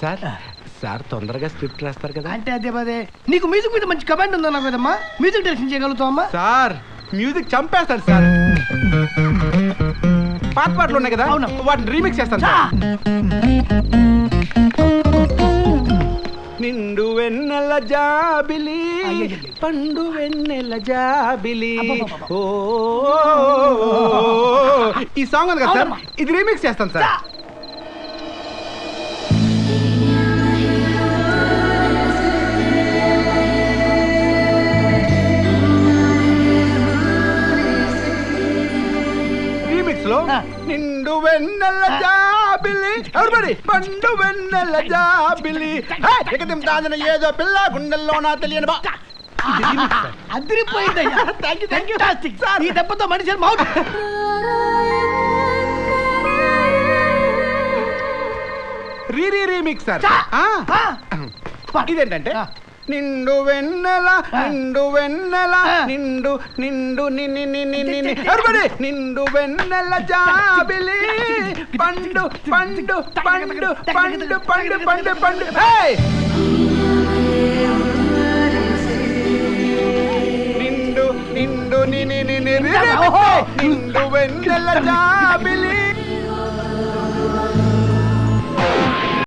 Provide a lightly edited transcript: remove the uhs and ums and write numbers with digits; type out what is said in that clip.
Sir sir తొందరగా script రాస్తారు కదా. అంటే అదే పదే నీకు మ్యూజిక్ మీద మంచి కమాండ్ ఉందన్నా కదమ్మా, మ్యూజిక్ డైరెక్షన్ చేయగలుగుతావమ్మా? సార్ మ్యూజిక్ చంపేస్తారు సార్. పాత పాటలు ఉన్నాయి కదా, అవును. వాటిని రీమిక్స్ చేస్తాను సార్. నిండు వెన్నెల జాబిలి పండు వెన్నెల జాబిలి ఓ ఈ సాంగ్ ఉంది కదా సార్, ఇది రీమిక్స్ చేస్తాను సార్. నిండు వెన్నెల జాబిలి ఎవరిబడి పండు వెన్నెల జాబిలి ఎకదిం తాజన ఏదో పిల్ల గుండెల్లో నా తెలియని అదిరిపోయిందయ్యా. ఈ దెబ్బతో మనిషి రీమిక్స్ సార్. ఇదేంటంటే నిండు వెన్నెల నిండు వెన్నెల నిండు నిండు ఎవరిబడి నిండు వెన్నెల జాబిలి పండు పండు పండు పండు పండు పండు పండు నిండు నిండు నిండు వెన్నెల జాబిలి